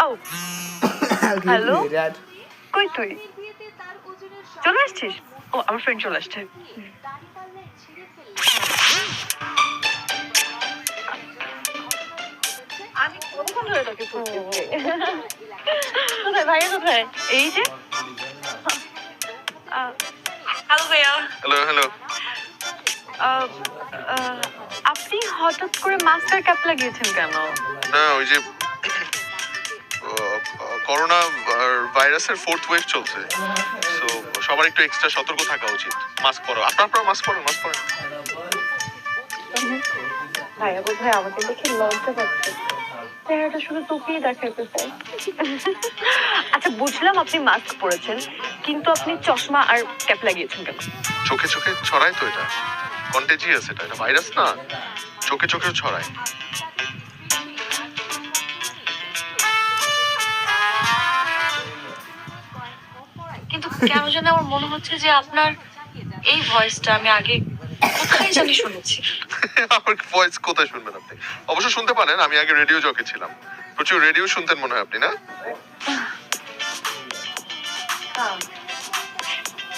ও hello, কই তুই? চলে আসছিস? ও আমার ফ্রেন্ড চলে আসছে। আমি কতক্ষণ ধরে তোকে খুঁজতেছি। কোথায় ভাইয়া কোথায়? এই যে। হ্যালো ভাইয়া। Hello hello. আপনি হঠাৎ করে মাস্টার ক্যাপ লাগিয়েছেন কেন? না ওই যে করোনা ভাইরাসের 4th ওয়েভ চলছে, সো সবার একটু এক্সট্রা সতর্ক থাকা উচিত। মাস্ক পরো, আপনারা মাস্ক পরেন, মাস্ক পরেন। ভাইয়া বোধহয় আমাকে দেখে লজ্জা পাচ্ছে, চেহারাটা শুধু তোকেই দেখাতে চাই। আচ্ছা বুঝলাম আপনি মাস্ক পরেছেন, কিন্তু আপনি চশমা আর ক্যাপ লাগিয়েছেন কেন? চোখে চোখে ছড়ায় তো, এটা কন্টেজিয়াস, এটা ভাইরাস না, চোখে চোখে ছড়ায়। কিন্তু কেন জানি আমার মনে হচ্ছে যে আপনার এই ভয়েসটা আমি আগে কোথায় জানি শুনেছি। আমার ভয়েস কোথায় শুনবেন আপনি? অবশ্য শুনতে পারেন, আমি আগে রেডিও জকি ছিলাম, প্রচুর রেডিও শুনতেন মনে হয় আপনি, না?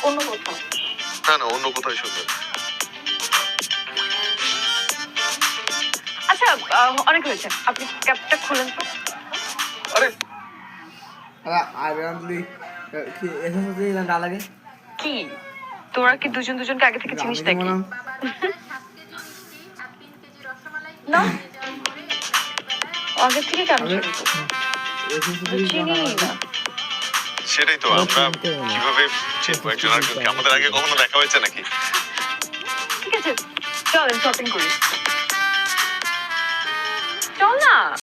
অন্য কোথাও? না না, অন্য কোথায় শুনবেন। আচ্ছা অনেক হয়েছে, আপনি ক্যাপটা খুলেন তো। আরে কি তোরা কি দুজন দুজনকে আগে থেকে চিনিস নাকি? না আগে থেকে কেন চিনি না। সেটাই তো, আমরা কিভাবে চিনবো একজন আরেকজনকে? আমাদের আগে কখনো দেখা হয়েছে নাকি? ঠিক আছে চলেন শপিং করি।